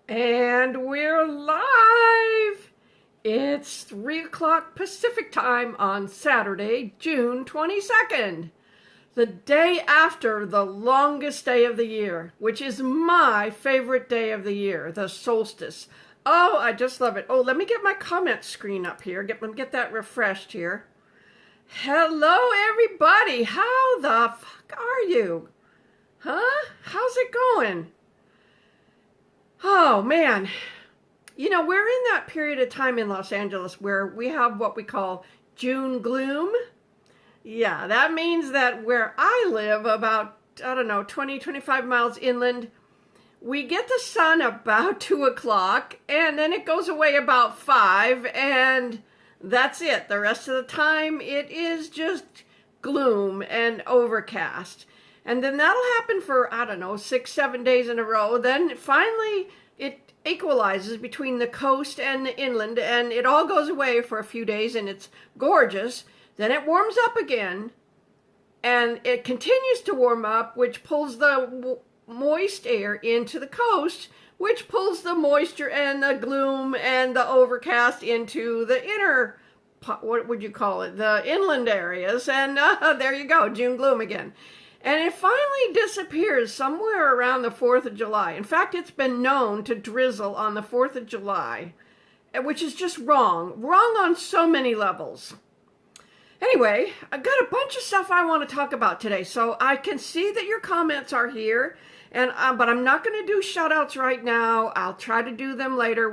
And we're live! It's 3 o'clock Pacific time on Saturday, June 22nd, the day after the longest day of the year, which is my favorite day of the year, the solstice. Oh, I just love it. Oh, let me get my comment screen up here. Let me get that refreshed here. Hello, everybody. How the fuck are you? Huh? How's it going? Oh, man. You know, we're in that period of time in Los Angeles where we have what we call June gloom. Yeah, that means that where I live, about, I don't know, 20, 25 miles inland, we get the sun about 2 o'clock, and then it goes away about 5, and that's it. The rest of the time, it is just gloom and overcast. And then that'll happen for, I don't know, 6, 7 days in a row. Then finally it equalizes between the coast and the inland, and it all goes away for a few days, and it's gorgeous. Then it warms up again, and it continues to warm up, which pulls the moist air into the coast, which pulls the moisture and the gloom and the overcast into the inner, what would you call it, the inland areas. And there you go, June gloom again. And it finally disappears somewhere around the 4th of July. In fact, it's been known to drizzle on the 4th of July, which is just wrong. Wrong on so many levels. Anyway, I've got a bunch of stuff I want to talk about today. So I can see that your comments are here, and but I'm not going to do shout-outs right now. I'll try to do them later.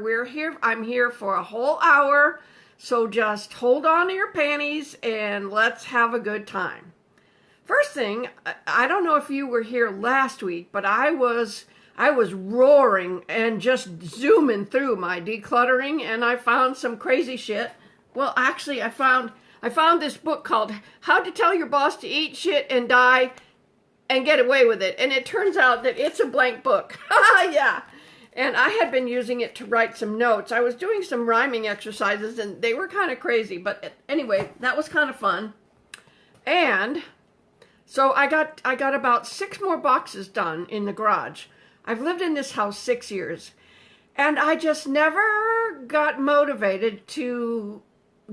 I'm here for a whole hour, so just hold on to your panties and let's have a good time. First thing, I don't know if you were here last week, but I was roaring and just zooming through my decluttering, and I found some crazy shit. Well, actually, I found this book called How to Tell Your Boss to Eat Shit and Die and Get Away with It, and it turns out that it's a blank book. Yeah. And I had been using it to write some notes. I was doing some rhyming exercises, and they were kind of crazy, but anyway, that was kind of fun. And so I got about 6 more boxes done in the garage. I've lived in this house 6 years, and I just never got motivated to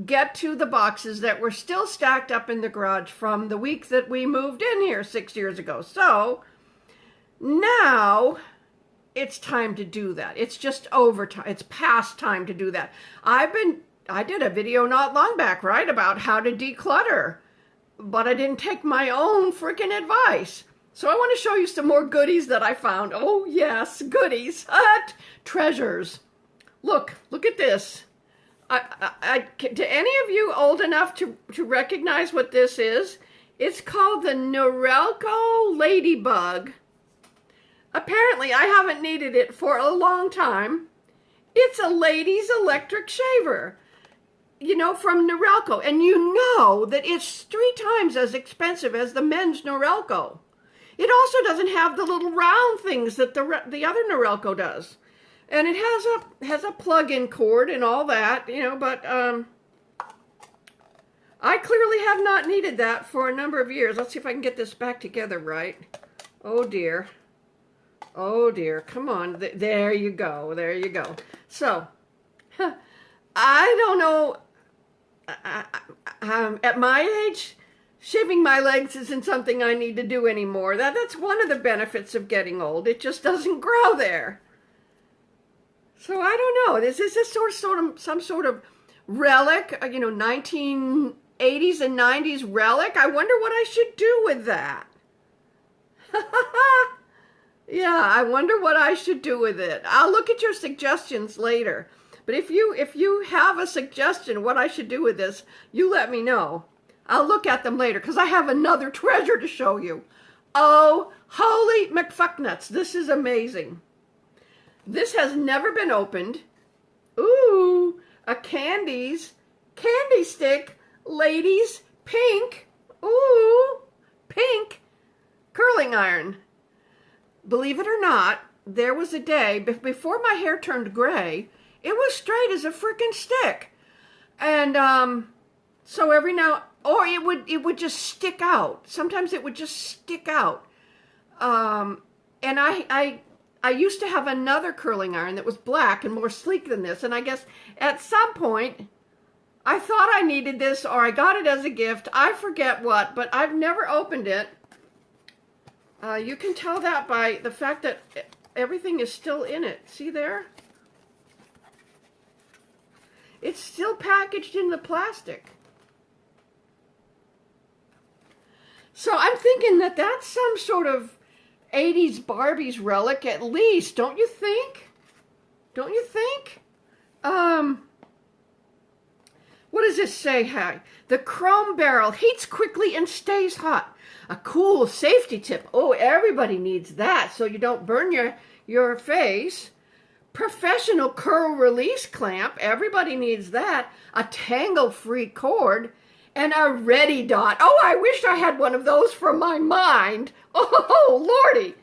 get to the boxes that were still stacked up in the garage from the week that we moved in here 6 years ago. So now it's time to do that. It's just overtime. It's past time to do that. I did a video not long back, right, about how to declutter. But I didn't take my own freaking advice. So I want to show you some more goodies that I found. Oh, yes, goodies. Treasures. Look at this. To any of you old enough to recognize what this is, it's called the Norelco Ladybug. Apparently, I haven't needed it for a long time. It's a lady's electric shaver. You know, from Norelco, and you know that it's 3 times as expensive as the men's Norelco. It also doesn't have the little round things that the other Norelco does, and it has a plug-in cord and all that, you know. But I clearly have not needed that for a number of years. Let's see if I can get this back together right. Oh dear, come on, there you go. So I don't know. At my age, shaving my legs isn't something I need to do anymore. That's one of the benefits of getting old. It just doesn't grow there. So I don't know. Is this some sort of relic? 1980s and 90s relic? I wonder what I should do with that. Yeah, I wonder what I should do with it. I'll look at your suggestions later. But if you have a suggestion what I should do with this, you let me know. I'll look at them later because I have another treasure to show you. Oh, holy McFucknuts. This is amazing. This has never been opened. Ooh, a candy stick, ladies, pink. Ooh, pink curling iron. Believe it or not, there was a day before my hair turned gray. It was straight as a freaking stick. And so every now, or it would just stick out. Sometimes it would just stick out. And I I used to have another curling iron that was black and more sleek than this, and I guess at some point I thought I needed this, or I got it as a gift. I forget what, but I've never opened it. You can tell that by the fact that everything is still in it. See there? It's still packaged in the plastic. So I'm thinking that that's some sort of 80s Barbies relic at least, don't you think? Don't you think? What does this say? Hey, the chrome barrel heats quickly and stays hot. A cool safety tip. Oh, everybody needs that so you don't burn your face. Professional curl release clamp. Everybody needs that. A tangle-free cord. And a ready dot. Oh, I wish I had one of those for my mind. Oh, Lordy.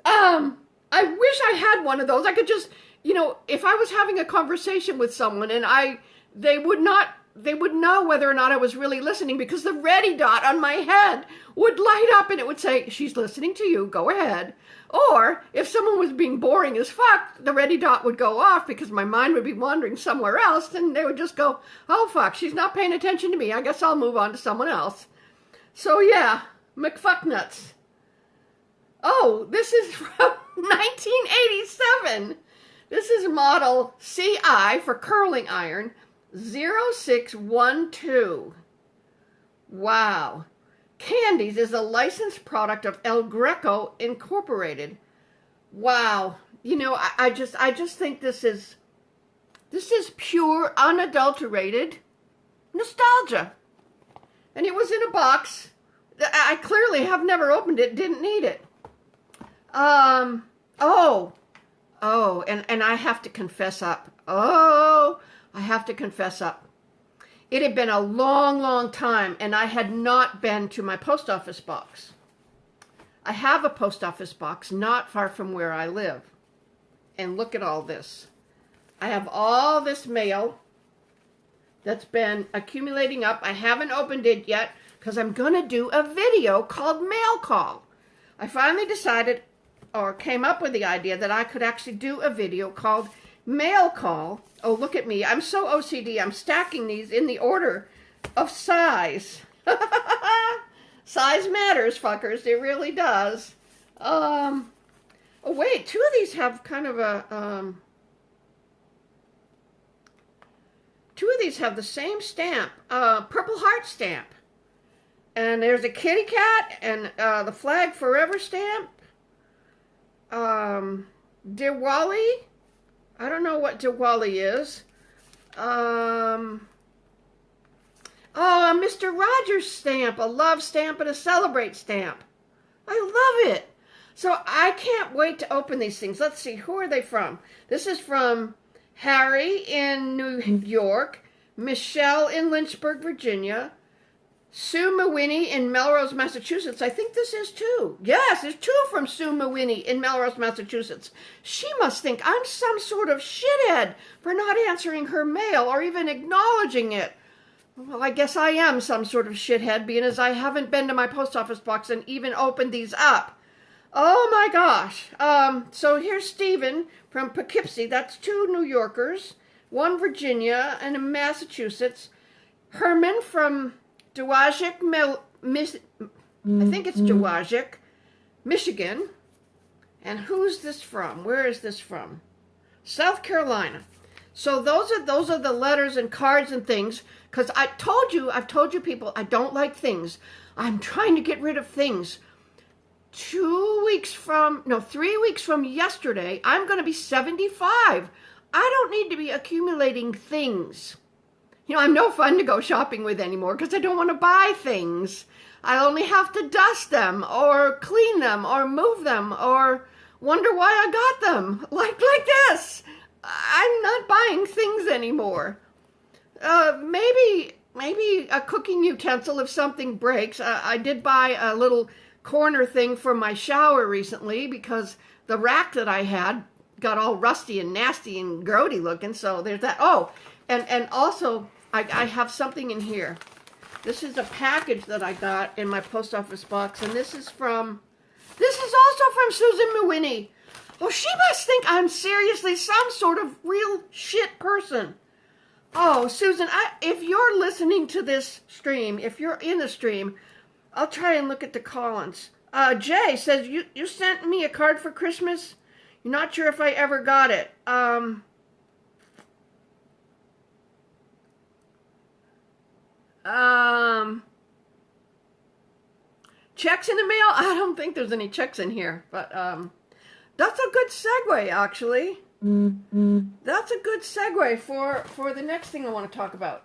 I wish I had one of those. I could just, you know, if I was having a conversation with someone and they would know whether or not I was really listening, because the ready dot on my head would light up and it would say, she's listening to you, go ahead. Or if someone was being boring as fuck, the ready dot would go off because my mind would be wandering somewhere else, and they would just go, oh fuck, she's not paying attention to me. I guess I'll move on to someone else. So yeah, McFucknuts. Oh, this is from 1987. This is model CI for curling iron 0612. Wow. Candies is a licensed product of El Greco Incorporated. Wow. You know, I just think this is pure, unadulterated nostalgia. And it was in a box. I clearly have never opened it, didn't need it. And I have to confess up. I have to confess up. It had been a long, long time, and I had not been to my post office box. I have a post office box not far from where I live. And look at all this. I have all this mail that's been accumulating up. I haven't opened it yet because I'm going to do a video called Mail Call. I finally decided, or came up with the idea, that I could actually do a video called Mail Call. Oh, look at me. I'm so OCD. I'm stacking these in the order of size. Size matters, fuckers. It really does. Oh, wait. Two of these have kind of a... two of these have the same stamp. Purple heart stamp. And there's a kitty cat and the flag forever stamp. Diwali. I don't know what Diwali is. Oh, a Mr. Rogers stamp, a love stamp, and a celebrate stamp. I love it. So I can't wait to open these things. Let's see, who are they from? This is from Harry in New York, Michele in Lynchburg, Virginia, Sue Mawinnie in Melrose, Massachusetts. I think this is two. Yes, there's two from Sue Mawinnie in Melrose, Massachusetts. She must think I'm some sort of shithead for not answering her mail or even acknowledging it. Well, I guess I am some sort of shithead, being as I haven't been to my post office box and even opened these up. Oh my gosh. So here's Stephen from Poughkeepsie. That's two New Yorkers, one Virginia and a Massachusetts. Herman from Dowagiac, I think it's Dowagiac, Michigan. And who's this from? Where is this from? South Carolina. So those are the letters and cards and things, because I've told you people, I don't like things. I'm trying to get rid of things. 3 weeks from yesterday, I'm going to be 75. I don't need to be accumulating things. You know, I'm no fun to go shopping with anymore because I don't want to buy things. I only have to dust them or clean them or move them or wonder why I got them. Like this. I'm not buying things anymore. Maybe a cooking utensil if something breaks. I did buy a little corner thing for my shower recently because the rack that I had got all rusty and nasty and grody looking. So there's that. Oh, and also I have something in here. This is a package that I got in my post office box, and this is also from Susan Mawinnie. Well, she must think I'm seriously some sort of real shit person. Oh, Susan, if you're listening to this stream, if you're in the stream, I'll try and look at the Collins. Jay says, you sent me a card for Christmas? You're not sure if I ever got it. Checks in the mail? I don't think there's any checks in here, but that's a good segue, actually. That's a good segue for the next thing I want to talk about.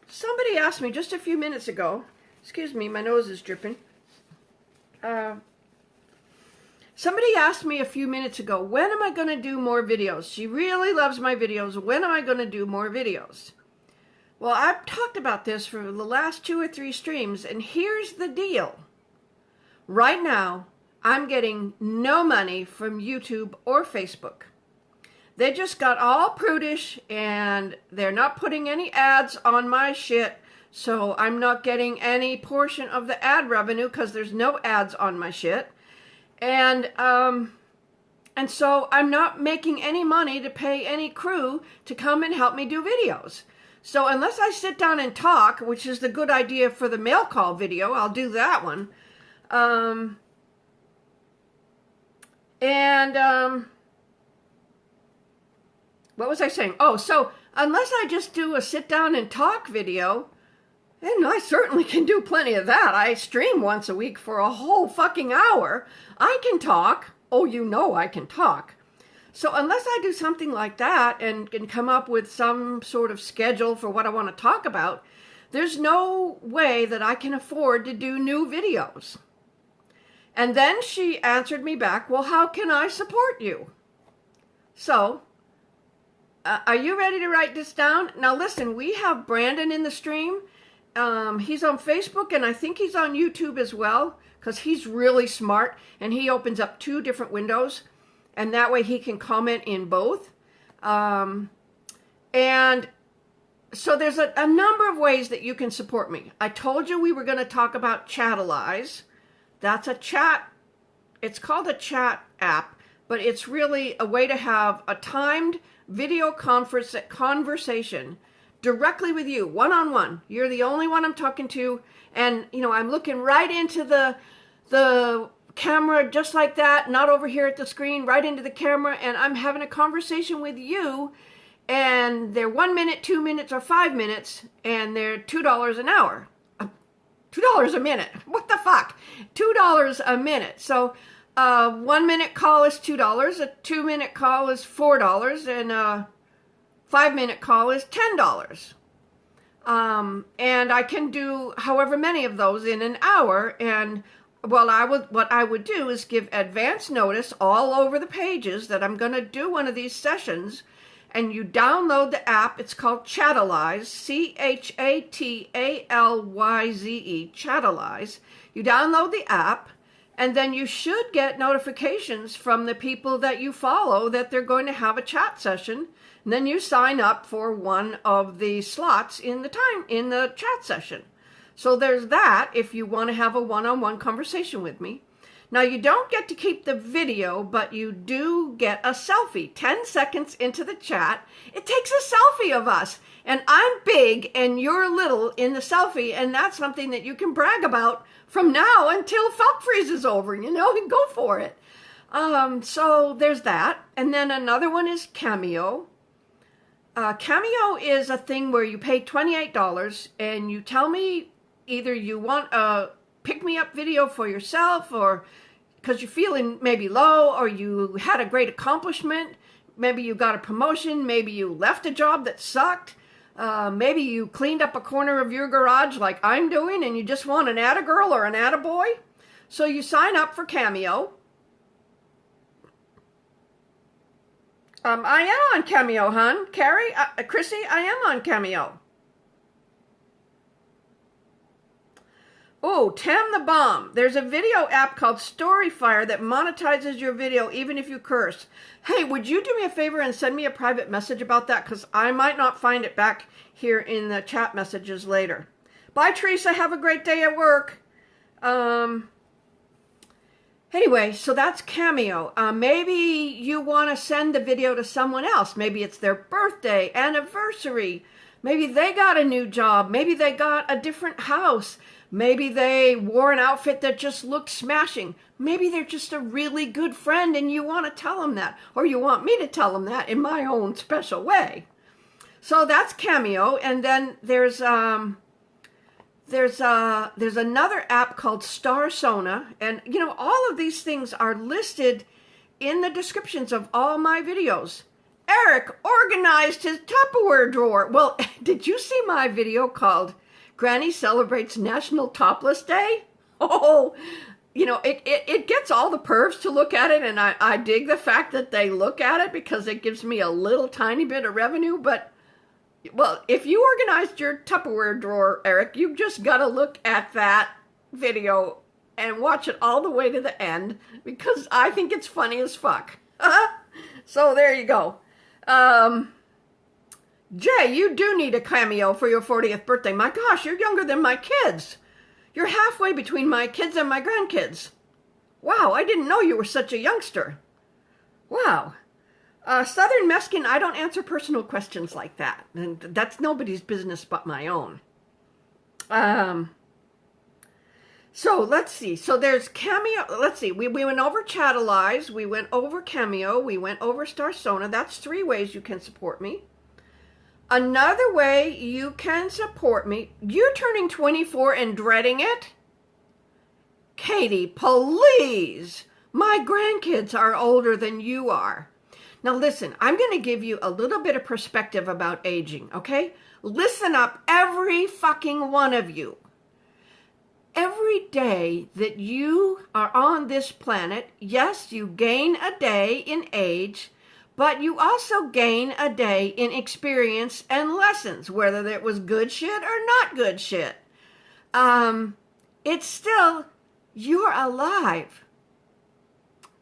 Somebody asked me just a few minutes ago, excuse me, my nose is dripping. Somebody asked me a few minutes ago, when am I going to do more videos? She really loves my videos. When am I going to do more videos? Well, I've talked about this for the last 2 or 3 streams, and here's the deal. Right now, I'm getting no money from YouTube or Facebook. They just got all prudish, and they're not putting any ads on my shit, so I'm not getting any portion of the ad revenue because there's no ads on my shit. And so I'm not making any money to pay any crew to come and help me do videos. So unless I sit down and talk, which is the good idea for the mail call video, I'll do that one. What was I saying? Oh, so unless I just do a sit down and talk video, and I certainly can do plenty of that. I stream once a week for a whole fucking hour. I can talk. Oh, you know I can talk. So unless I do something like that and can come up with some sort of schedule for what I want to talk about, there's no way that I can afford to do new videos. And then she answered me back, well, how can I support you? So, are you ready to write this down? Now listen, we have Brandon in the stream. He's on Facebook, and I think he's on YouTube as well, because he's really smart, and he opens up 2 different windows, and that way he can comment in both. And so there's a number of ways that you can support me. I told you we were going to talk about Chatalyze. That's a chat. It's called a chat app, but it's really a way to have a timed video conversation directly with you, one-on-one. You're the only one I'm talking to, and I'm looking right into the camera just like that, not over here at the screen, right into the camera, and I'm having a conversation with you, and they're 1 minute, 2 minutes, or 5 minutes, and they're $2 an hour. $2 a minute. What the fuck? $2 a minute. So 1 minute call is $2, a 2 minute call is $4, and a 5 minute call is $10. And I can do however many of those in an hour. And what I would do is give advance notice all over the pages that I'm going to do one of these sessions. And you download the app. It's called Chatalyze, Chatalyze, Chatalyze. You download the app, and then you should get notifications from the people that you follow that they're going to have a chat session. And then you sign up for one of the slots in the chat session. So there's that if you want to have a one-on-one conversation with me. Now, you don't get to keep the video, but you do get a selfie. 10 seconds into the chat, it takes a selfie of us. And I'm big and you're little in the selfie, and that's something that you can brag about from now until Felt Freeze is over, and go for it. So there's that. And then another one is Cameo. Cameo is a thing where you pay $28 and you tell me either you want a pick-me-up video for yourself, or because you're feeling maybe low, or you had a great accomplishment. Maybe you got a promotion. Maybe you left a job that sucked. Maybe you cleaned up a corner of your garage like I'm doing, and you just want an atta-girl or an atta-boy. So you sign up for Cameo. I am on Cameo, hon. Carrie, Chrissy, I am on Cameo. Oh, Tam the Bomb. There's a video app called Storyfire that monetizes your video even if you curse. Hey, would you do me a favor and send me a private message about that? Because I might not find it back here in the chat messages later. Bye, Teresa. Have a great day at work. Anyway, so that's Cameo. Maybe you want to send the video to someone else. Maybe it's their birthday, anniversary. Maybe they got a new job. Maybe they got a different house. Maybe they wore an outfit that just looked smashing. Maybe they're just a really good friend and you want to tell them that. Or you want me to tell them that in my own special way. So that's Cameo. And then there's another app called Starsona, and you know, all of these things are listed in the descriptions of all my videos. Eric organized his Tupperware drawer. Well, did you see my video called Granny Celebrates National Topless Day? Oh, you know, it gets all the pervs to look at it, and I dig the fact that they look at it because it gives me a little tiny bit of revenue, but well, if you organized your Tupperware drawer, Eric, you've just got to look at that video and watch it all the way to the end because I think it's funny as fuck. So there you go. Jay, you do need a Cameo for your 40th birthday. My gosh, you're younger than my kids. You're halfway between my kids and my grandkids. Wow, I didn't know you were such a youngster. Wow. Southern Meskin, I don't answer personal questions like that. And that's nobody's business but my own. So let's see. So there's Cameo. Let's see. We went over Chatalyze. We went over Cameo. We went over Starsona. That's 3 ways you can support me. Another way you can support me. You're turning 24 and dreading it? Katie, please. My grandkids are older than you are. Now listen, I'm going to give you a little bit of perspective about aging, okay? Listen up, every fucking one of you. Every day that you are on this planet, yes, you gain a day in age, but you also gain a day in experience and lessons, whether it was good shit or not good shit. It's still, you're alive.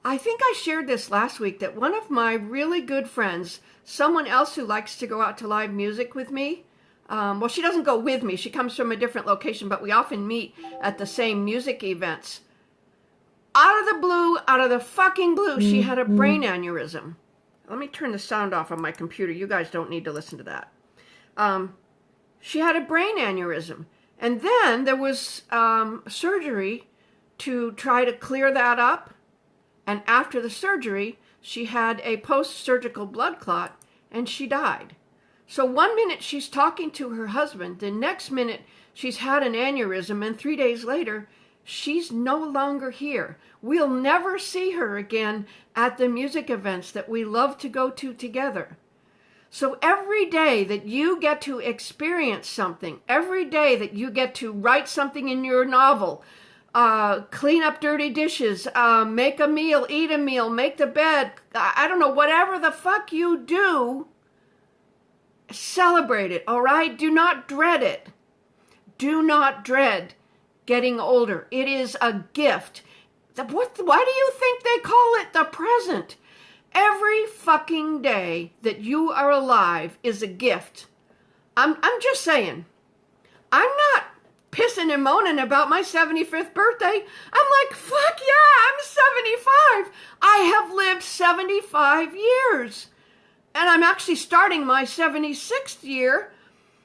I think I shared this last week that one of my really good friends, someone else who likes to go out to live music with me, well, she doesn't go with me. She comes from a different location, but we often meet at the same music events. Out of the blue, out of the fucking blue, she had a brain aneurysm. Let me turn the sound off on my computer. You guys don't need to listen to that. She had a brain aneurysm. And then there was surgery to try to clear that up. And after the surgery, she had a post-surgical blood clot and she died. So 1 minute she's talking to her husband, the next minute she's had an aneurysm, and 3 days later, she's no longer here. We'll never see her again at the music events that we love to go to together. So every day that you get to experience something, every day that you get to write something in your novel, clean up dirty dishes, make a meal, eat a meal, make the bed, I don't know, whatever the fuck you do, celebrate it, all right? Do not dread it. Do not dread getting older. It is a gift. Why do you think they call it the present? Every fucking day that you are alive is a gift. I'm just saying. I'm not pissing and moaning about my 75th birthday. I'm like, fuck yeah, I'm 75. I have lived 75 years. And I'm actually starting my 76th year.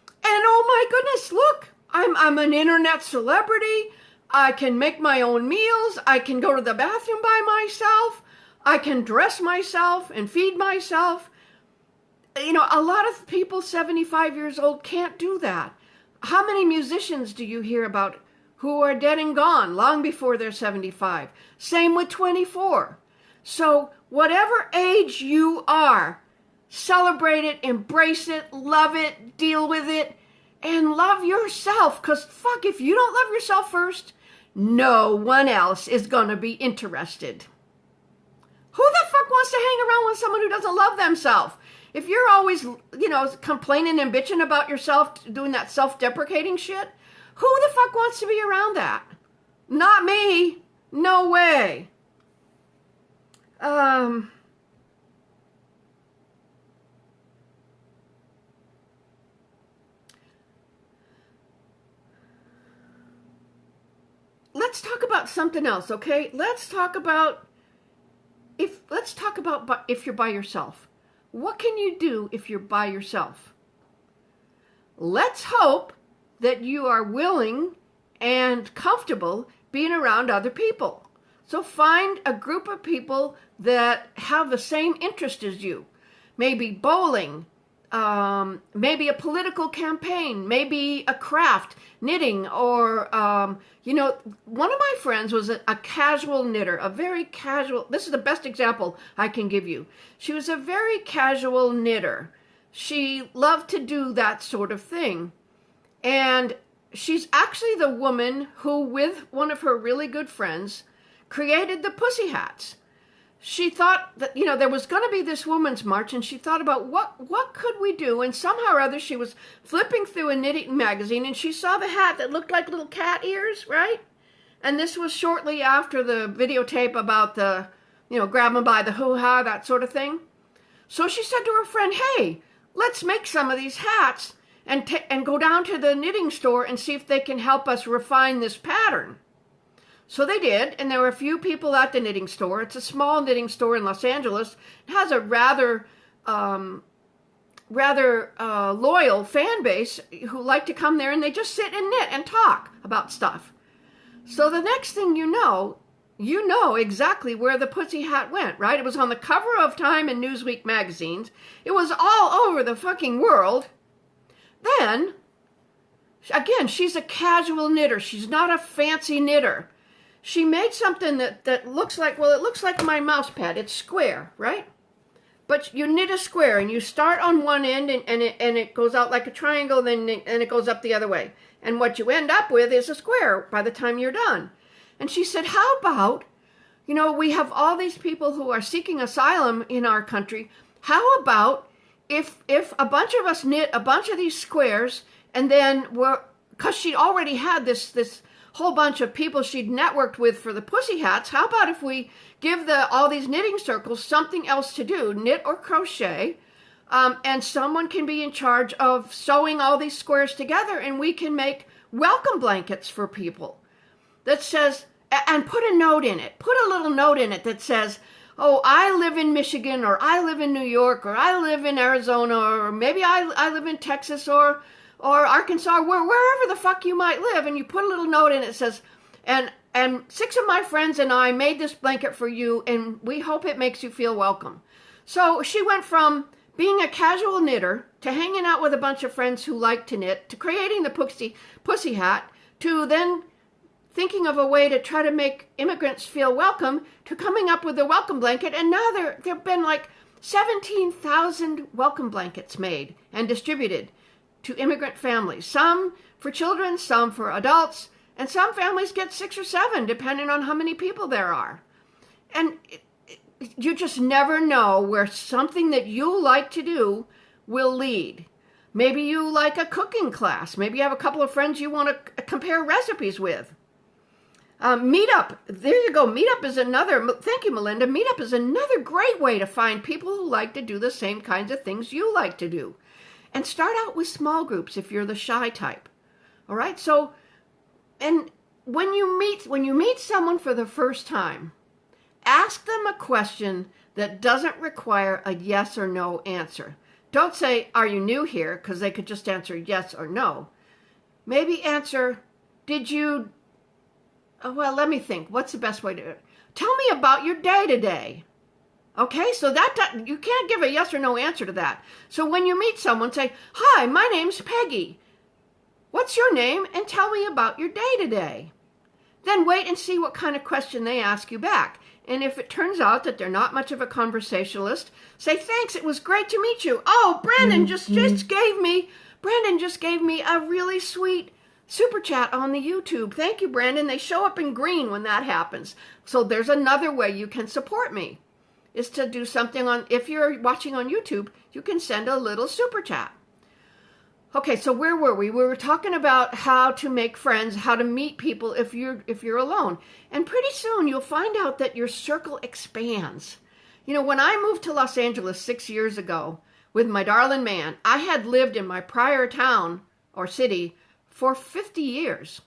And oh my goodness, look, I'm an internet celebrity. I can make my own meals. I can go to the bathroom by myself. I can dress myself and feed myself. You know, a lot of people 75 years old can't do that. How many musicians do you hear about who are dead and gone long before they're 75? Same with 24. So whatever age you are, celebrate it, embrace it, love it, deal with it, and love yourself. Because fuck, if you don't love yourself first, no one else is going to be interested. Who the fuck wants to hang around with someone who doesn't love themselves? If you're always, you know, complaining and bitching about yourself, doing that self-deprecating shit, who the fuck wants to be around that? Not me. No way. Let's talk about about something else, okay? Let's talk about if you're by yourself. What can you do if you're by yourself? Let's hope that you are willing and comfortable being around other people. So find a group of people that have the same interest as you. Maybe bowling, maybe a political campaign, maybe a craft, knitting, or, one of my friends was a casual knitter, a very casual, this is the best example I can give you. She was a very casual knitter. She loved to do that sort of thing. And she's actually the woman who, with one of her really good friends, created the pussy hats. She thought that, there was going to be this women's march, and she thought about what could we do? And somehow or other, she was flipping through a knitting magazine, and she saw the hat that looked like little cat ears, right? And this was shortly after the videotape about the, grab 'em by the hoo-ha, that sort of thing. So she said to her friend, hey, let's make some of these hats and go down to the knitting store and see if they can help us refine this pattern. So they did, and there were a few people at the knitting store. It's a small knitting store in Los Angeles. It has a rather loyal fan base who like to come there, and they just sit and knit and talk about stuff. So the next thing you know exactly where the pussy hat went, right? It was on the cover of Time and Newsweek magazines. It was all over the fucking world. Then, again, she's a casual knitter. She's not a fancy knitter. She made something that looks like, it looks like my mouse pad. It's square, right? But you knit a square, and you start on one end, and it goes out like a triangle, and it goes up the other way. And what you end up with is a square by the time you're done. And she said, how about, we have all these people who are seeking asylum in our country. How about if a bunch of us knit a bunch of these squares, and then because she already had this whole bunch of people she'd networked with for the pussy hats, how about if we give all these knitting circles something else to do, knit or crochet, and someone can be in charge of sewing all these squares together, and we can make welcome blankets for people that says, and put a note in it, put a little note in it that says, oh, I live in Michigan, or I live in New York, or I live in Arizona, or maybe I live in Texas, or Arkansas, wherever the fuck you might live, and you put a little note in it that says, and 6 of my friends and I made this blanket for you, and we hope it makes you feel welcome. So she went from being a casual knitter to hanging out with a bunch of friends who like to knit, to creating the pussy hat, to then thinking of a way to try to make immigrants feel welcome, to coming up with a welcome blanket, and now there have been like 17,000 welcome blankets made and distributed to immigrant families, some for children, some for adults, and some families get 6 or 7, depending on how many people there are. And you just never know where something that you like to do will lead. Maybe you like a cooking class. Maybe you have a couple of friends you want to compare recipes with. Meetup, there you go. Meetup is another, thank you, Melinda. Meetup is another great way to find people who like to do the same kinds of things you like to do. And start out with small groups if you're the shy type. All right? So, and when you meet someone for the first time, ask them a question that doesn't require a yes or no answer. Don't say, are you new here? Because they could just answer yes or no. Maybe answer, well, let me think. What's the best way to do it? Tell me about your day today. Okay, so that you can't give a yes or no answer to that. So when you meet someone, say, hi, my name's Peggy. What's your name? And tell me about your day today. Then wait and see what kind of question they ask you back. And if it turns out that they're not much of a conversationalist, say, thanks, it was great to meet you. Oh, Brandon just gave me a really sweet super chat on the YouTube. Thank you, Brandon. They show up in green when that happens. So there's another way you can support me, is to do something if you're watching on YouTube, you can send a little super chat. Okay, so where were we? We were talking about how to make friends, how to meet people if you're alone. And pretty soon you'll find out that your circle expands. When I moved to Los Angeles 6 years ago with my darling man, I had lived in my prior town or city for 50 years.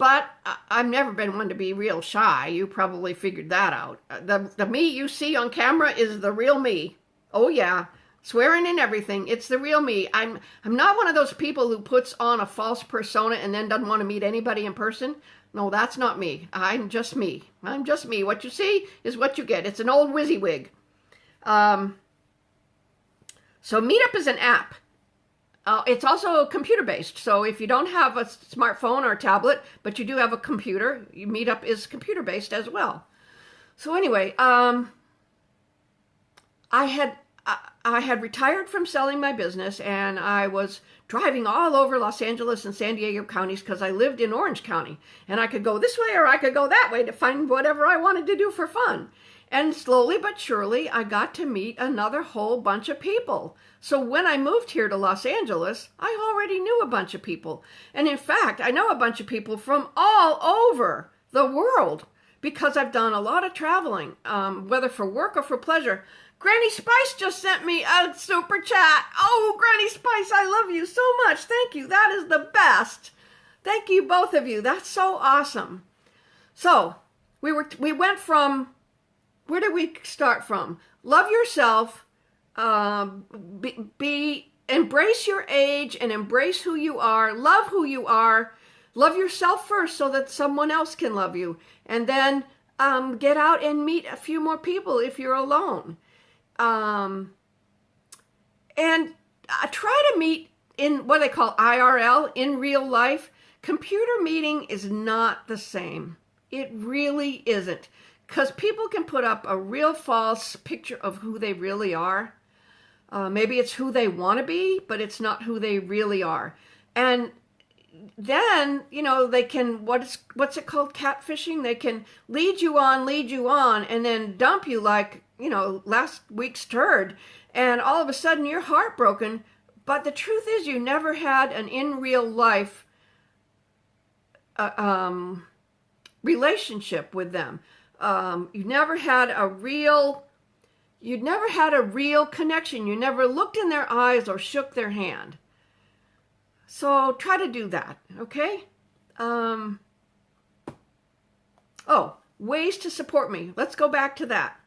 But I've never been one to be real shy. You probably figured that out. The me you see on camera is the real me. Oh yeah, swearing and everything. It's the real me. I'm not one of those people who puts on a false persona and then doesn't want to meet anybody in person. No, that's not me. I'm just me. I'm just me. What you see is what you get. It's an old WYSIWYG. So Meetup is an app. It's also computer-based. So if you don't have a smartphone or a tablet, but you do have a computer, Meetup is computer-based as well. So anyway, I had retired from selling my business, and I was driving all over Los Angeles and San Diego counties because I lived in Orange County, and I could go this way or I could go that way to find whatever I wanted to do for fun. And slowly but surely, I got to meet another whole bunch of people. So when I moved here to Los Angeles, I already knew a bunch of people. And in fact, I know a bunch of people from all over the world because I've done a lot of traveling, whether for work or for pleasure. Granny Spice just sent me a super chat. Oh, Granny Spice, I love you so much. Thank you. That is the best. Thank you, both of you. That's so awesome. So we went from, where did we start from? Love yourself, embrace your age and embrace who you are, love who you are, love yourself first so that someone else can love you. And then get out and meet a few more people if you're alone. And try to meet in what they call IRL, in real life. Computer meeting is not the same. It really isn't. Because people can put up a real false picture of who they really are. Maybe it's who they want to be, but it's not who they really are. And then, you know, they can, what's it called, catfishing? They can lead you on, and then dump you like, you know, last week's turd. And all of a sudden you're heartbroken. But the truth is you never had an in real life relationship with them. You never had a real connection. You never looked in their eyes or shook their hand. So try to do that, okay? Oh, ways to support me. Let's go back to that.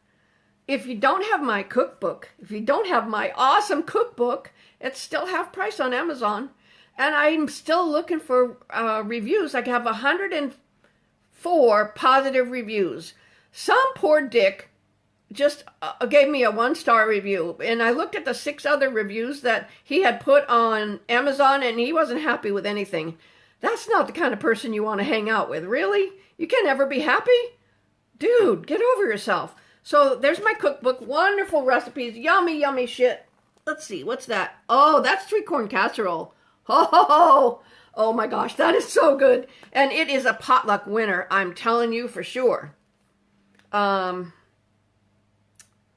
If you don't have my cookbook, if you don't have my awesome cookbook, it's still half price on Amazon. And I'm still looking for reviews. I have 104 positive reviews. Some poor dick just gave me a 1-star review. And I looked at the 6 other reviews that he had put on Amazon, and he wasn't happy with anything. That's not the kind of person you want to hang out with, really? You can never be happy? Dude, get over yourself. So there's my cookbook. Wonderful recipes. Yummy, yummy shit. Let's see. What's that? Oh, that's 3-corn casserole. Oh my gosh. That is so good. And it is a potluck winner. I'm telling you for sure.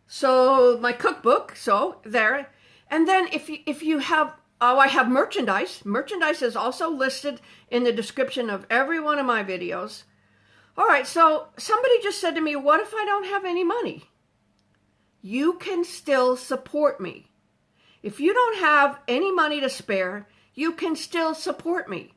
So my cookbook. So there. And then if you have, I have merchandise. Merchandise is also listed in the description of every one of my videos. All right, so somebody just said to me, what if I don't have any money? You can still support me. If you don't have any money to spare, you can still support me.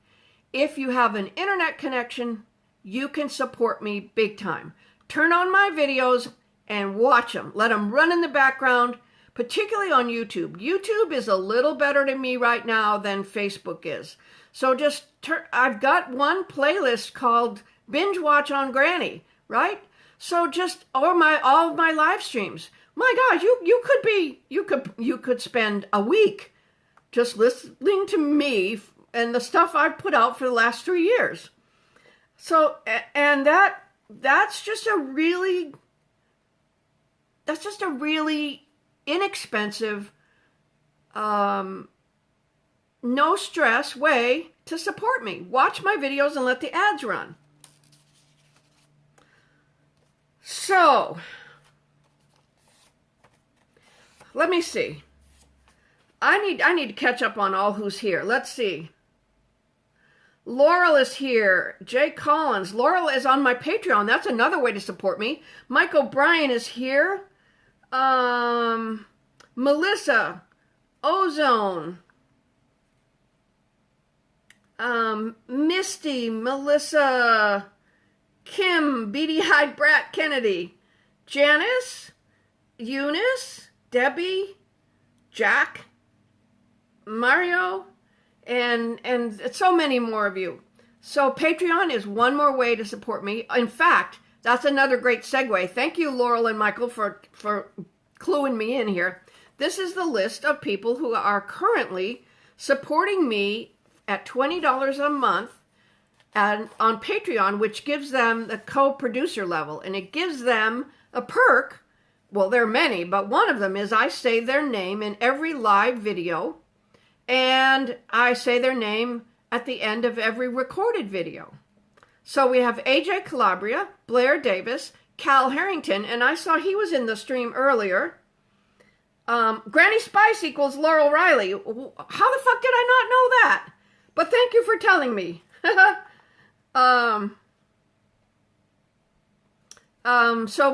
If you have an internet connection, you can support me big time. Turn on my videos and watch them. Let them run in the background, particularly on YouTube. YouTube is a little better to me right now than Facebook is. So just I've got one playlist called Binge Watch on Granny, right? So just all of my live streams. My God, you could spend a week just listening to me and the stuff I've put out for the last 3 years. So and that's just a really inexpensive, no stress way to support me. Watch my videos and let the ads run. So, let me see. I need to catch up on all who's here. Let's see. Laurel is here. Jay Collins. Laurel is on my Patreon. That's another way to support me. Mike O'Brien is here. Melissa. Ozone. Misty, Melissa, Kim, Beady-Eyed Brat Kennedy, Janice, Eunice, Debbie, Jack, Mario, and so many more of you. So Patreon is one more way to support me. In fact, that's another great segue. Thank you, Laurel and Michael, for cluing me in here. This is the list of people who are currently supporting me at $20 a month and on Patreon, which gives them the co-producer level, and it gives them a perk. Well, there are many, but one of them is I say their name in every live video, and I say their name at the end of every recorded video. So we have AJ Calabria, Blair Davis, Cal Herrington, and I saw he was in the stream earlier. Granny Spice equals Laurel Riley. How the fuck did I not know that? But thank you for telling me. So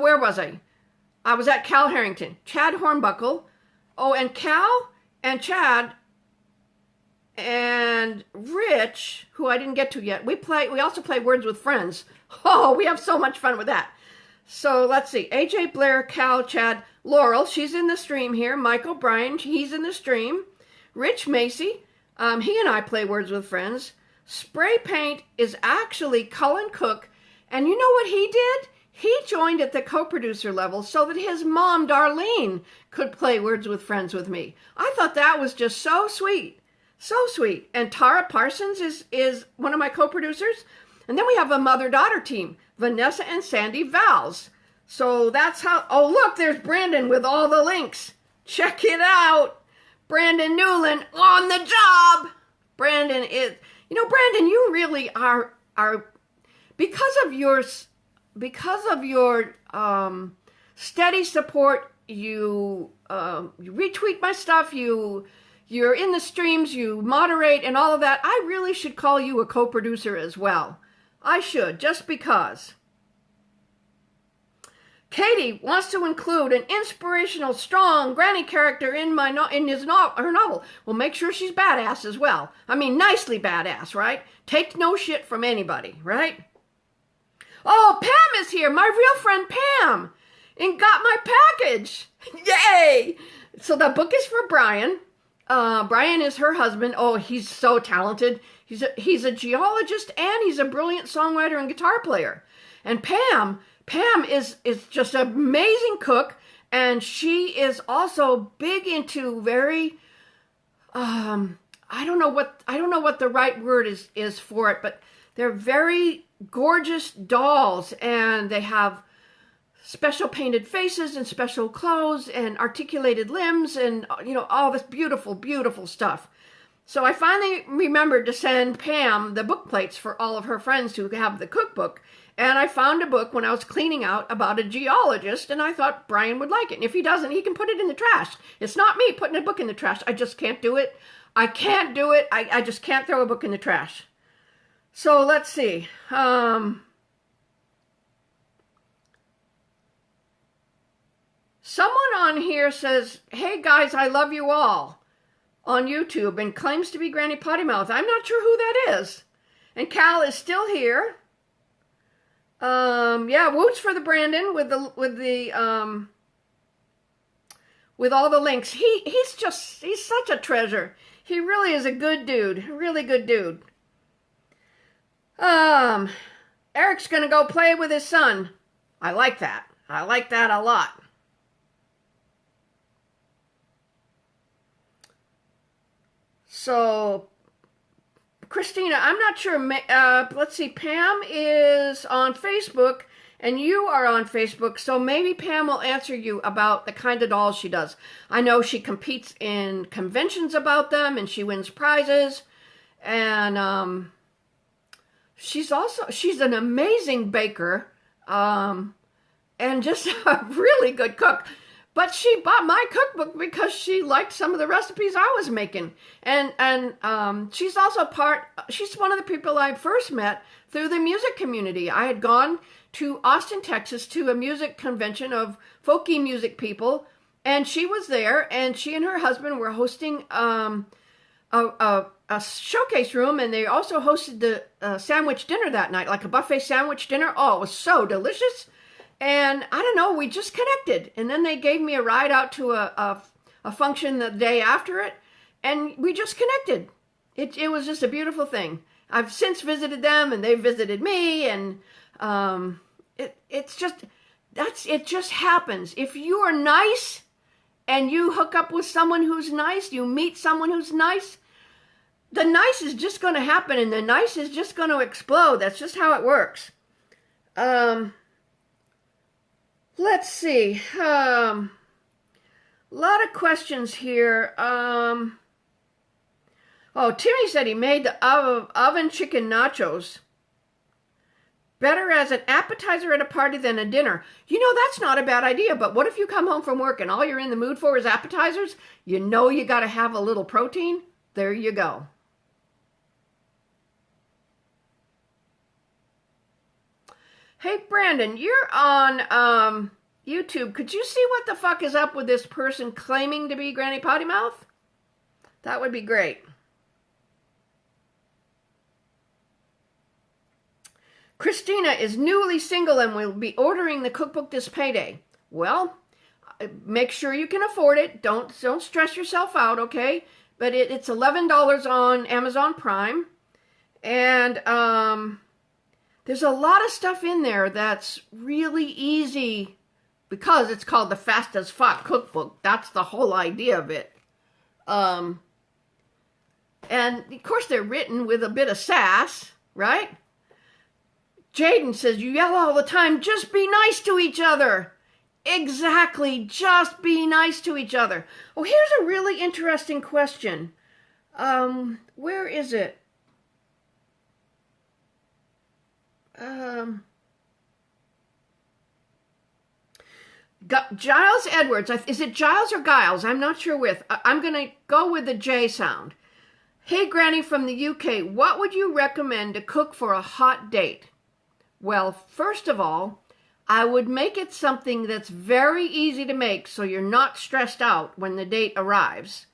where was I? I was at Cal Herrington. Chad Hornbuckle. Oh, and Cal and Chad and Rich, who I didn't get to yet. We also play Words with Friends. Oh, we have so much fun with that. So let's see. AJ, Blair, Cal, Chad, Laurel, she's in the stream here. Michael, Brian, he's in the stream. Rich Macy, he and I play Words with Friends. Spray Paint is actually Cullen Cook. And you know what he did? He joined at the co-producer level so that his mom, Darline, could play Words with Friends with me. I thought that was just so sweet. So sweet. And Tara Parsons is one of my co-producers. And then we have a mother-daughter team, Vanessa and Sandy Vals. So that's how, oh look, there's Brandon with all the links. Check it out. Brandon Newland on the job. Brandon is, Brandon, you really are because of your steady support, you retweet my stuff, you're in the streams, you moderate and all of that. I really should call you a co-producer as well. I should, just because. Katie wants to include an inspirational, strong granny character in her novel. Well, make sure she's badass as well. I mean, nicely badass, right? Take no shit from anybody, right? Oh, Pam is here, my real friend Pam, and got my package. Yay! So the book is for Brian. Brian is her husband. Oh, he's so talented. He's a geologist and he's a brilliant songwriter and guitar player. And Pam is just an amazing cook, and she is also big into very I don't know what the right word is for it, but they're very gorgeous dolls, and they have special painted faces and special clothes and articulated limbs and all this beautiful, beautiful stuff. So I finally remembered to send Pam the book plates for all of her friends who have the cookbook. And I found a book when I was cleaning out about a geologist, and I thought Brian would like it. And if he doesn't, he can put it in the trash. It's not me putting a book in the trash. I just can't do it. I can't do it. I just can't throw a book in the trash. So let's see. Someone on here says, hey guys, I love you all on YouTube, and claims to be GrannyPottyMouth. I'm not sure who that is. And Cal is still here. Yeah, whoops for the Brandon with all the links. He's such a treasure. He really is a good dude. A really good dude. Eric's gonna go play with his son. I like that. I like that a lot. So, Christina, I'm not sure. Let's see. Pam is on Facebook, and you are on Facebook. So maybe Pam will answer you about the kind of dolls she does. I know she competes in conventions about them, and she wins prizes. And she's an amazing baker, and just a really good cook. But she bought my cookbook because she liked some of the recipes I was making. And she's also she's one of the people I first met through the music community. I had gone to Austin, Texas to a music convention of folky music people, and she was there, and she and her husband were hosting a a showcase room, and they also hosted the sandwich dinner that night, like a buffet sandwich dinner. Oh, it was so delicious. And I don't know, we just connected. And then they gave me a ride out to a function the day after it, and we just connected. It was just a beautiful thing. I've since visited them, and they've visited me, and it just happens. If you are nice and you hook up with someone who's nice, you meet someone who's nice, the nice is just going to happen, and the nice is just going to explode. That's just how it works. Let's see. A lot of questions here. Oh, Timmy said he made the oven chicken nachos. Better as an appetizer at a party than a dinner. You know, that's not a bad idea, but what if you come home from work and all you're in the mood for is appetizers? You know you got to have a little protein. There you go. Hey, Brandon, you're on YouTube. Could you see what the fuck is up with this person claiming to be GrannyPottyMouth? That would be great. Christina is newly single and will be ordering the cookbook this payday. Well, make sure you can afford it. Don't stress yourself out, okay? But it's $11 on Amazon Prime. And there's a lot of stuff in there that's really easy because it's called the FASTasF cookbook. That's the whole idea of it. And of course they're written with a bit of sass, right? Jaden says, you yell all the time, just be nice to each other. Exactly, just be nice to each other. Oh, here's a really interesting question. Where is it? Giles Edwards. Is it Giles or Giles? I'm not sure with. I'm going to go with the J sound. Hey, Granny from the UK, what would you recommend to cook for a hot date? Well, first of all, I would make it something that's very easy to make so you're not stressed out when the date arrives.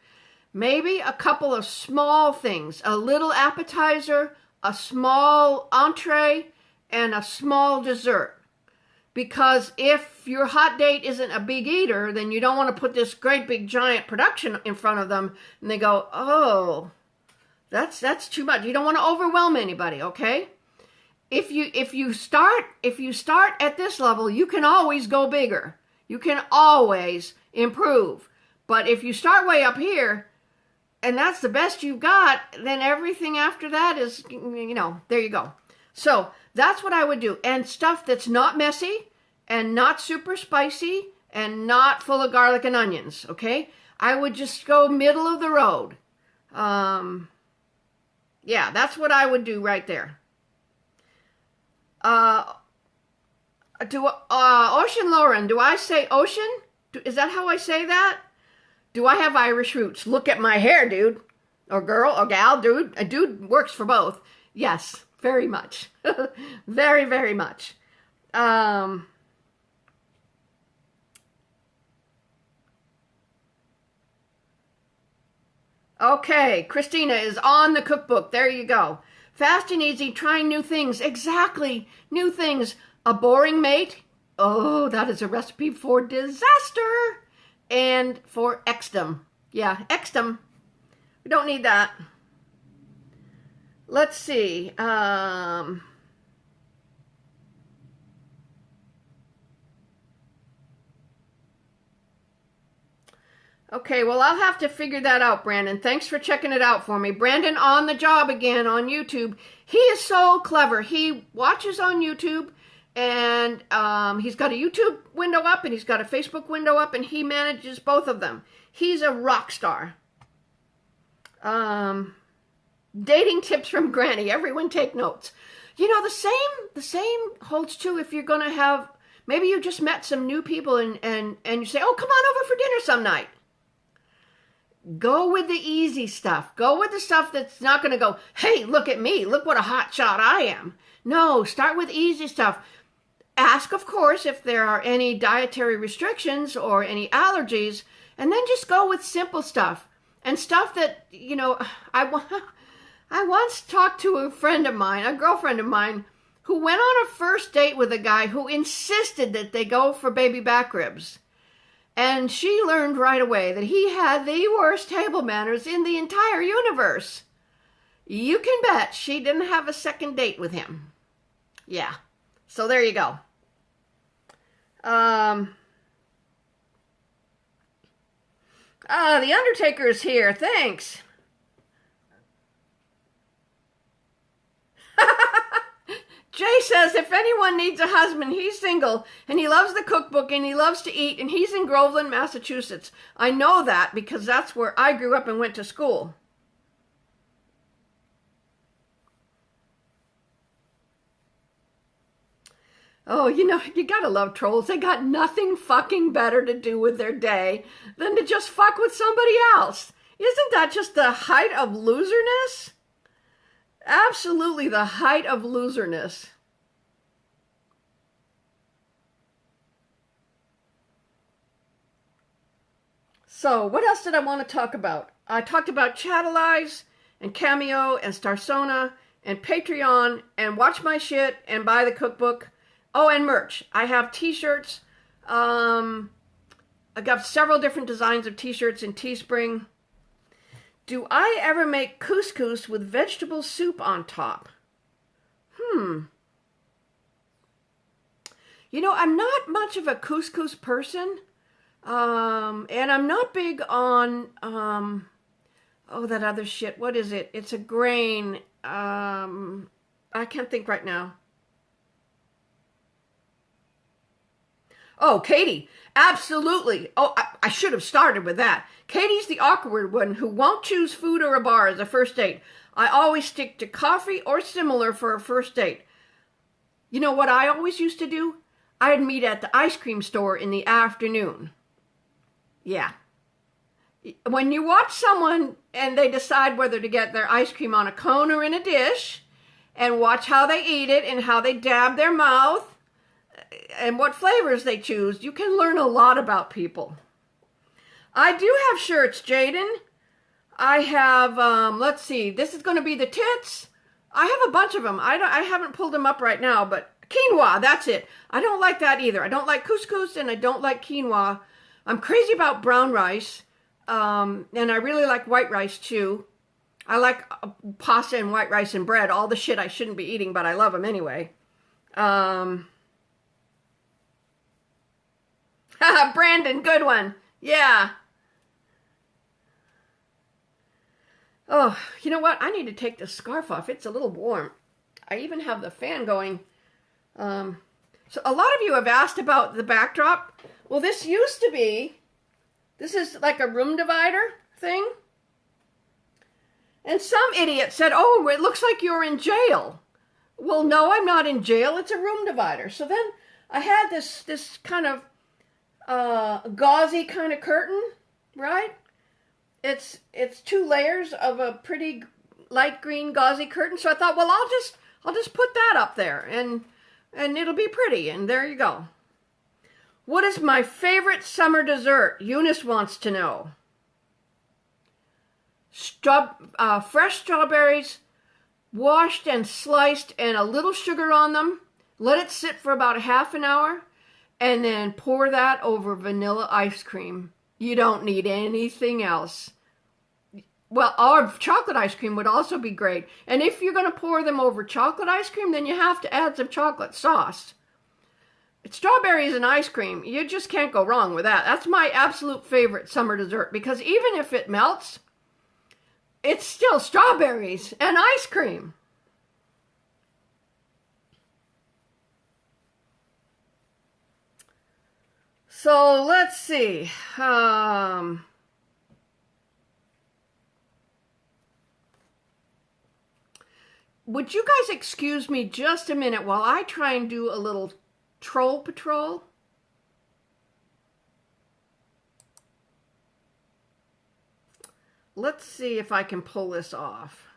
Maybe a couple of small things, a little appetizer, a small entree, and a small dessert. Because if your hot date isn't a big eater, then you don't want to put this great big giant production in front of them and they go, oh, that's too much. You don't want to overwhelm anybody, okay? If you start at this level, you can always go bigger. You can always improve. But if you start way up here, and that's the best you've got, then everything after that is, there you go. So that's what I would do. And stuff that's not messy and not super spicy and not full of garlic and onions, okay? I would just go middle of the road. Yeah, that's what I would do right there. Ocean Lauren, do I say ocean? Is that how I say that? Do I have Irish roots? Look at my hair, dude. Or girl, or gal, dude. A dude works for both. Yes, very much. Very, very much. Okay, Christina is on the cookbook. There you go. Fast and easy, trying new things. Exactly, new things. A boring mate. Oh, that is a recipe for disaster. And for ecdom. Yeah, ecdom. We don't need that. Let's see. Okay, well, I'll have to figure that out, Brandon. Thanks for checking it out for me. Brandon on the job again on YouTube. He is so clever. He watches on YouTube, and he's got a YouTube window up, and he's got a Facebook window up, and he manages both of them. He's a rock star. Dating tips from Granny. Everyone take notes. You know, the same holds true if you're going to have, maybe you just met some new people, and you say, oh, come on over for dinner some night. Go with the easy stuff. Go with the stuff that's not going to go, hey, look at me. Look what a hot shot I am. No, start with easy stuff. Ask, of course, if there are any dietary restrictions or any allergies, and then just go with simple stuff. And stuff that, I once talked to a friend of mine, a girlfriend of mine, who went on a first date with a guy who insisted that they go for baby back ribs. And she learned right away that he had the worst table manners in the entire universe. You can bet she didn't have a second date with him. Yeah. So there you go. The Undertaker is here. Thanks. Jay says if anyone needs a husband, he's single, and he loves the cookbook, and he loves to eat, and he's in Groveland, Massachusetts. I know that because that's where I grew up and went to school. Oh, you know, you gotta love trolls. They got nothing fucking better to do with their day than to just fuck with somebody else. Isn't that just the height of loserness? Absolutely the height of loserness. So, what else did I want to talk about? I talked about Chatalyze and Cameo and Starsona and Patreon and Watch My Shit and Buy the Cookbook. Oh, and merch. I have t-shirts. I got several different designs of t-shirts in Teespring. Do I ever make couscous with vegetable soup on top? You know, I'm not much of a couscous person. And I'm not big on, oh, that other shit. What is it? It's a grain. I can't think right now. Oh, Katie. Absolutely. Oh, I should have started with that. Katie's the awkward one who won't choose food or a bar as a first date. I always stick to coffee or similar for a first date. You know what I always used to do? I'd meet at the ice cream store in the afternoon. Yeah. When you watch someone and they decide whether to get their ice cream on a cone or in a dish, and watch how they eat it and how they dab their mouth, and what flavors they choose, you can learn a lot about people. I do have shirts, Jaden. I have, let's see, this is going to be the tits. I have a bunch of them. I haven't pulled them up right now, but quinoa, that's it. I don't like that either. I don't like couscous and I don't like quinoa. I'm crazy about brown rice, and I really like white rice too. I like pasta and white rice and bread, all the shit I shouldn't be eating, but I love them anyway. Brandon, good one. Yeah. Oh, you know what? I need to take the scarf off. It's a little warm. I even have the fan going. So a lot of you have asked about the backdrop. Well, this used to be, this is like a room divider thing. And some idiot said, oh, it looks like you're in jail. Well, no, I'm not in jail. It's a room divider. So then I had this kind of gauzy kind of curtain, right? It's two layers of a pretty light green gauzy curtain. So I thought, well, I'll just put that up there and it'll be pretty. And there you go. What is my favorite summer dessert? Eunice wants to know. Fresh strawberries, washed and sliced, and a little sugar on them. Let it sit for about a half an hour, and then pour that over vanilla ice cream. You don't need anything else. Well, our chocolate ice cream would also be great. And if you're going to pour them over chocolate ice cream, then you have to add some chocolate sauce. Strawberries and ice cream, you just can't go wrong with that. That's my absolute favorite summer dessert, because even if it melts, it's still strawberries and ice cream. So let's see. Would you guys excuse me just a minute while I try and do a little troll patrol? Let's see if I can pull this off.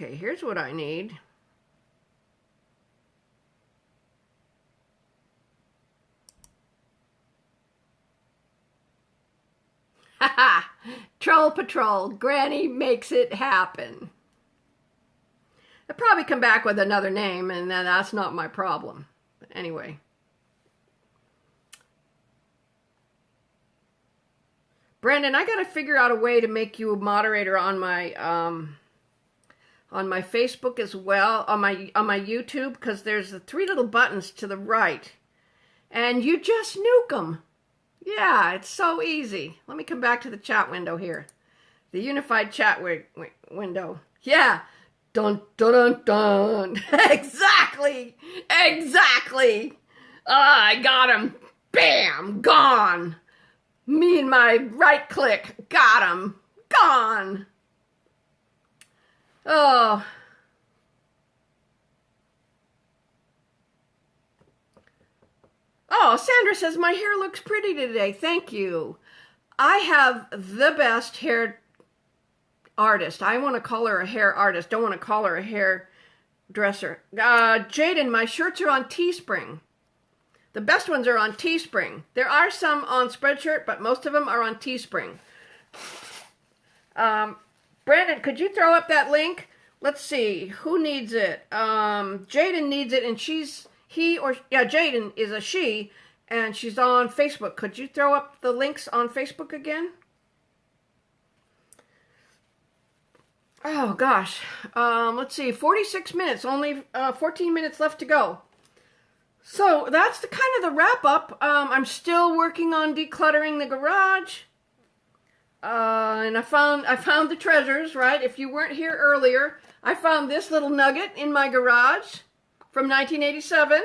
Okay, here's what I need. Haha! Troll Patrol. Granny makes it happen. They'll probably come back with another name, and then that's not my problem. But anyway. Brandon, I gotta figure out a way to make you a moderator on my Facebook as well, on my YouTube, because there's the 3 little buttons to the right, and you just nuke them. Yeah, it's so easy. Let me come back to the chat window here, the unified chat window. Yeah, dun dun dun dun. Exactly, exactly. Ah, I got him. Bam, gone. Me and my right click, got him, gone. Oh. Oh, Sandra says, my hair looks pretty today. Thank you. I have the best hair artist. I want to call her a hair artist. Don't want to call her a hair dresser. Jaden, my shirts are on Teespring. The best ones are on Teespring. There are some on Spreadshirt, but most of them are on Teespring. Brandon, could you throw up that link? Let's see. Who needs it? Jaden needs it, and Jaden is a she, and she's on Facebook. Could you throw up the links on Facebook again? Oh, gosh. Let's see. 46 minutes. Only 14 minutes left to go. So that's the kind of the wrap up. I'm still working on decluttering the garage. And I found the treasures, right? If you weren't here earlier, I found this little nugget in my garage from 1987.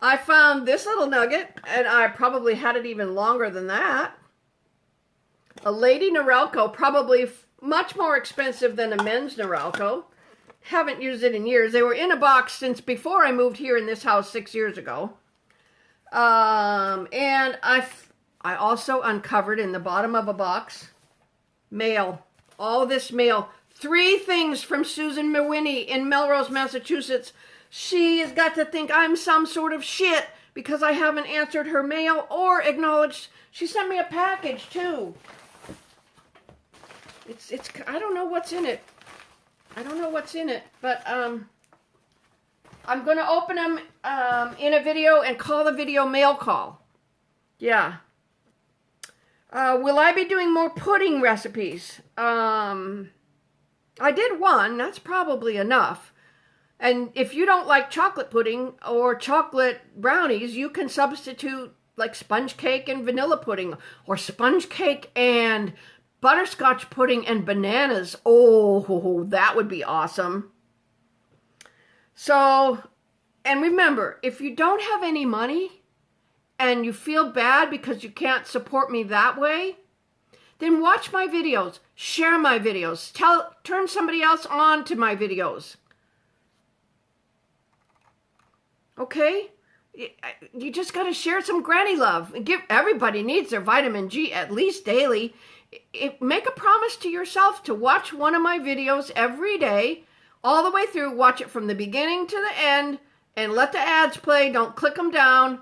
I found this little nugget, and I probably had it even longer than that. A lady Norelco, probably much more expensive than a men's Norelco. Haven't used it in years. They were in a box since before I moved here in this house 6 years ago. And I also uncovered in the bottom of a box mail. All this mail. 3 things from Susan Mewiney in Melrose, Massachusetts. She has got to think I'm some sort of shit because I haven't answered her mail or acknowledged. She sent me a package too. It's I don't know what's in it. I don't know what's in it, but I'm going to open them in a video and call the video mail call. Yeah. Will I be doing more pudding recipes? I did one. That's probably enough. And if you don't like chocolate pudding or chocolate brownies, you can substitute like sponge cake and vanilla pudding, or sponge cake and butterscotch pudding and bananas. Oh, that would be awesome. So, and remember, if you don't have any money and you feel bad because you can't support me that way, then watch my videos, share my videos, turn somebody else on to my videos. Okay? You just got to share some granny love. Everybody needs their vitamin G at least daily. Make a promise to yourself to watch one of my videos every day, all the way through. Watch it from the beginning to the end, and let the ads play. Don't click them down.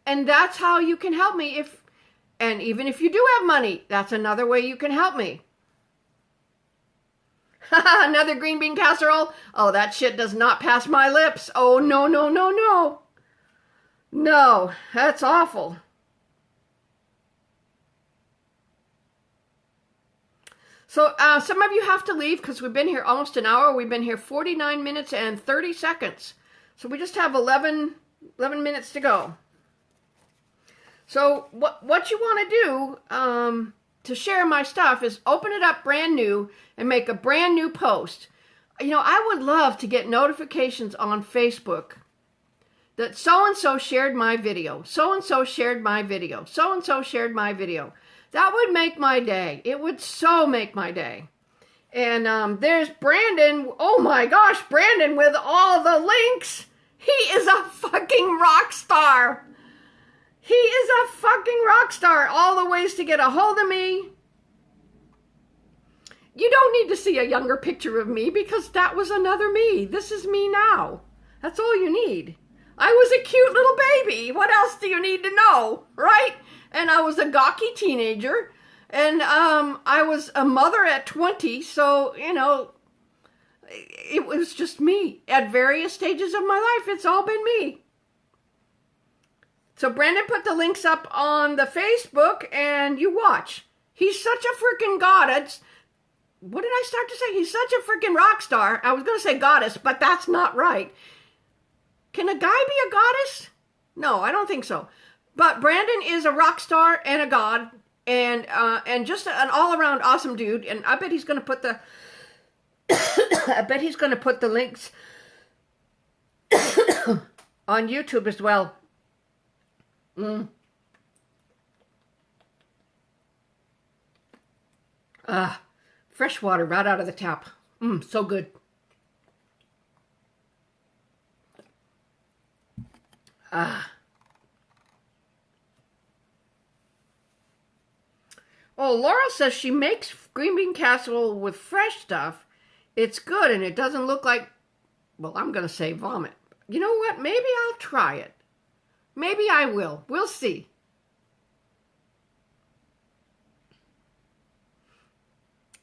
And that's how you can help me. And even if you do have money, that's another way you can help me. Another green bean casserole? Oh, that shit does not pass my lips. Oh, no, no, no, no. No, that's awful. So some of you have to leave because we've been here almost an hour. We've been here 49 minutes and 30 seconds. So we just have 11 minutes to go. So what you want to do to share my stuff is open it up brand new and make a brand new post. You know, I would love to get notifications on Facebook that so-and-so shared my video. So-and-so shared my video. So-and-so shared my video. That would make my day. It would so make my day. And there's Brandon. Oh my gosh, Brandon with all the links. He is a fucking rock star. He is a fucking rock star. All the ways to get a hold of me. You don't need to see a younger picture of me because that was another me. This is me now. That's all you need. I was a cute little baby. What else do you need to know, right? And I was a gawky teenager, and I was a mother at 20, so, you know, it was just me. At various stages of my life, it's all been me. So Brandon put the links up on the Facebook, and you watch. He's such a freaking goddess. What did I start to say? He's such a freaking rock star. I was going to say goddess, but that's not right. Can a guy be a goddess? No, I don't think so. But Brandon is a rock star and a god, and just an all-around awesome dude. And I bet he's going to put the I bet he's going to put the links on YouTube as well. Fresh water right out of the tap. So good. Oh, Laurel says she makes green bean casserole with fresh stuff. It's good, and it doesn't look like, well, I'm going to say vomit. You know what? Maybe I'll try it. Maybe I will. We'll see.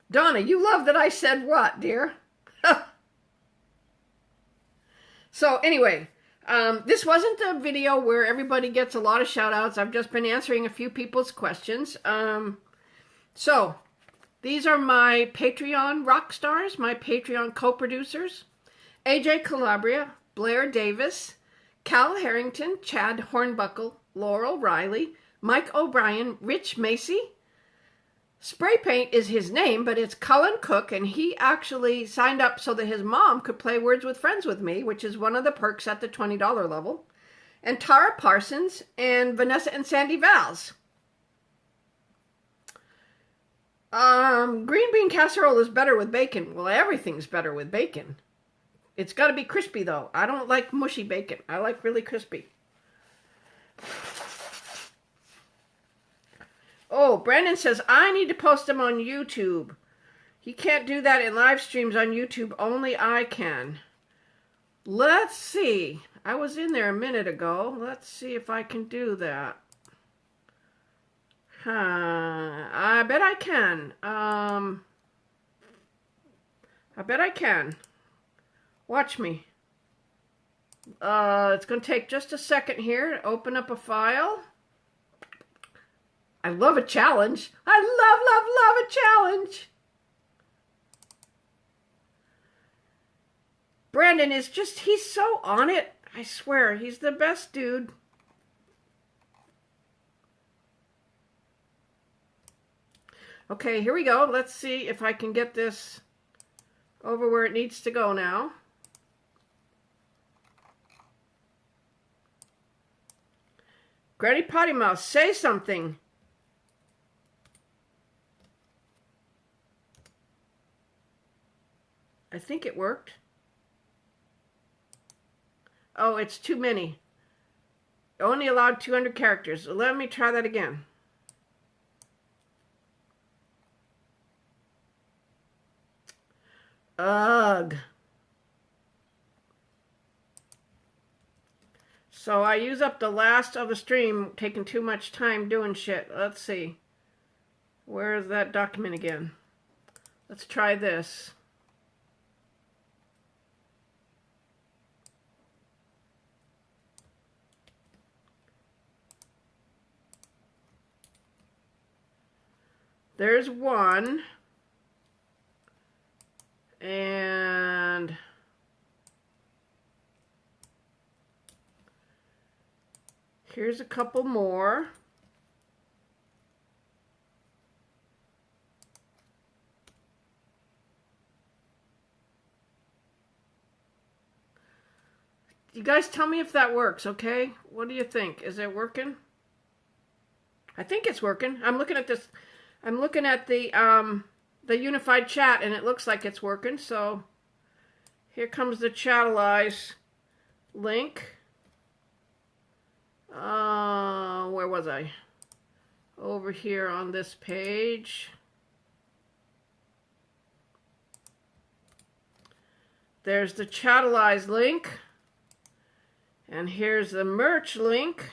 Donna, you love that I said what, dear? So anyway, this wasn't a video where everybody gets a lot of shout outs. I've just been answering a few people's questions. So these are my Patreon rock stars, my Patreon co-producers: AJ Calabria, Blair Davis, Cal Herrington, Chad Hornbuckle, Laurel Riley, Mike O'Brien, Rich Macy. Spray Paint is his name, but it's Cullen Cook, and he actually signed up so that his mom could play Words with Friends with me, which is one of the perks at the $20 level. And Tara Parsons and Vanessa and Sandy Valls. Green bean casserole is better with bacon. Well, everything's better with bacon. It's got to be crispy, though. I don't like mushy bacon. I like really crispy. Oh, Brandon says, I need to post them on YouTube. He can't do that in live streams on YouTube. Only I can. Let's see. I was in there a minute ago. Let's see if I can do that. I bet I can. I bet I can. Watch me. It's going to take just a second here to open up a file. I love a challenge. I love a challenge. Brandon is just, he's so on it. I swear, he's the best dude. Okay, here we go. Let's see if I can get this over where it needs to go now. GrannyPottyMouth, say something. I think it worked. Oh, it's too many. Only allowed 200 characters. Let me try that again. Ugh. So I use up the last of the stream, taking too much time doing shit. Let's see. Where is that document again? Let's try this. There's one. And here's a couple more. You guys tell me if that works, okay? What do you think? Is it working? I think it's working. I'm looking at this. I'm looking at the unified chat, and it looks like it's working. So here comes the Chatalyze link. Where was I? Over here on this page. There's the Chatalyze link. And here's the merch link.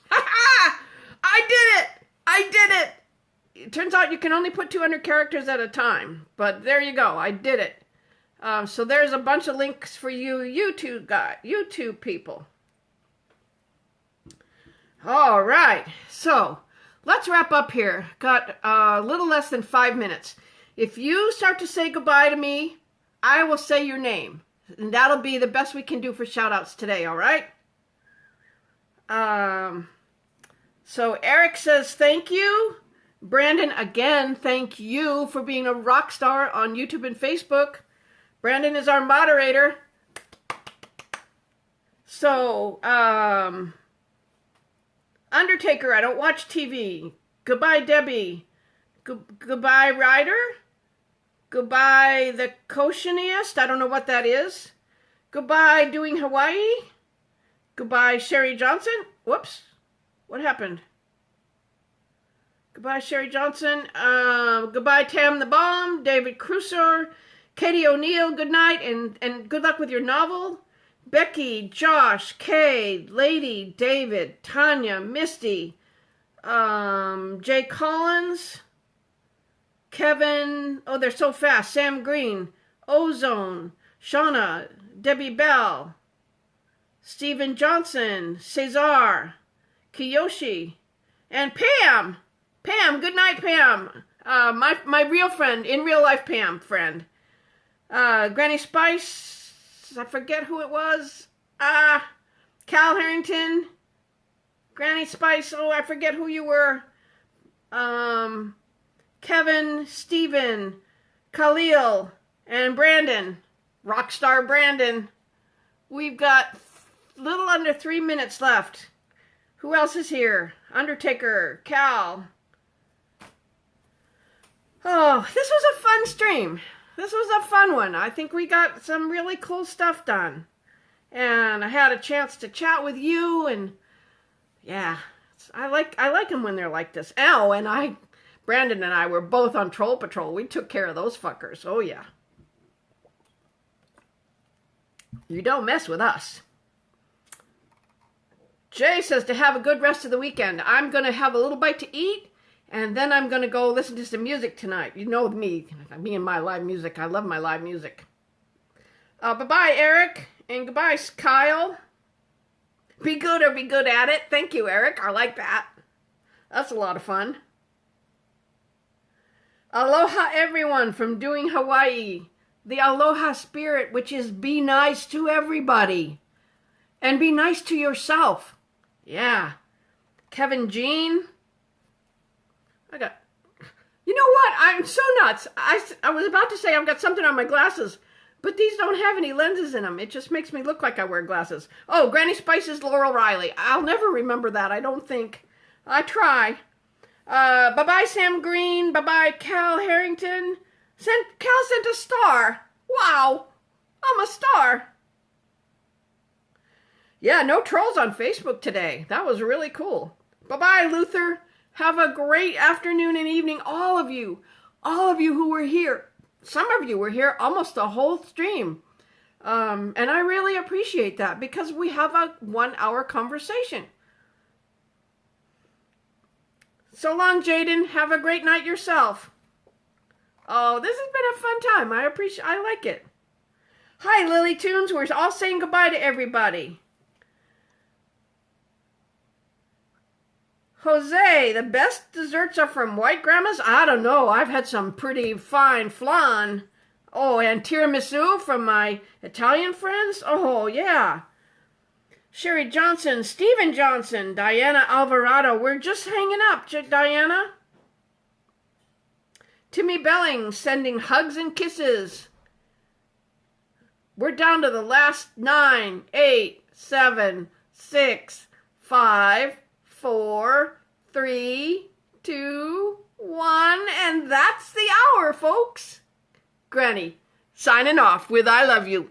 I did it! I did it! It turns out you can only put 200 characters at a time. But there you go. I did it. So there's a bunch of links for you YouTube people. All right. So let's wrap up here. Got a little less than 5 minutes. If you start to say goodbye to me, I will say your name. And that'll be the best we can do for shout-outs today, all right? So Eric says thank you. Brandon, again, thank you for being a rock star on YouTube and Facebook. Brandon is our moderator. So, Undertaker, I don't watch TV. Goodbye, Debbie. Goodbye, Ryder. Goodbye, the Koshiniest. I don't know what that is. Goodbye, Doing Hawaii. Goodbye, Sherry Johnson. Whoops. What happened? Goodbye, Sherry Johnson. Goodbye, Tam the Bomb. David Crusoe. Katie O'Neill, good night and good luck with your novel. Becky, Josh, Kay, Lady, David, Tanya, Misty, Jay Collins, Kevin, oh, they're so fast, Sam Green, Ozone, Shauna, Debbie Bell, Stephen Johnson, Cesar, Kiyoshi, and Pam. Pam, good night, Pam. My real friend, in real life Pam friend. Granny Spice, I forget who it was. Cal Herrington, Granny Spice, oh, I forget who you were. Kevin, Stephen, Khalil, and Brandon, Rockstar Brandon. We've got little under 3 minutes left. Who else is here? Undertaker, Cal. Oh, this was a fun stream. This was a fun one. I think we got some really cool stuff done. And I had a chance to chat with you, and yeah, I like them when they're like this. Oh, and Brandon and I were both on Troll Patrol. We took care of those fuckers. Oh yeah. You don't mess with us. Jay says to have a good rest of the weekend. I'm going to have a little bite to eat. And then I'm going to go listen to some music tonight. You know me and my live music. I love my live music. Bye-bye, Eric. And goodbye, Kyle. Be good or be good at it. Thank you, Eric. I like that. That's a lot of fun. Aloha, everyone, from Doing Hawaii. The aloha spirit, which is be nice to everybody. And be nice to yourself. Yeah. Kevin Jean. You know what? I'm so nuts. I was about to say I've got something on my glasses, but these don't have any lenses in them. It just makes me look like I wear glasses. Oh, Granny Spice's Laurel Riley. I'll never remember that, I don't think. I try. Bye-bye, Sam Green. Bye-bye, Cal Herrington. Cal sent a star. Wow. I'm a star. Yeah, no trolls on Facebook today. That was really cool. Bye-bye, Luther. Have a great afternoon and evening, all of you who were here. Some of you were here almost the whole stream. And I really appreciate that because we have a 1-hour conversation. So long, Jaden. Have a great night yourself. Oh, this has been a fun time. I like it. Hi, Lily Tunes. We're all saying goodbye to everybody. Jose, the best desserts are from White Grandma's? I don't know. I've had some pretty fine flan. Oh, and tiramisu from my Italian friends? Oh, yeah. Sherry Johnson, Stephen Johnson, Diana Alvarado. We're just hanging up, Diana. Timmy Belling sending hugs and kisses. We're down to the last 9, 8, 7, 6, 5, 4, 3, 2, 1, and that's the hour, folks. Granny, signing off with I love you.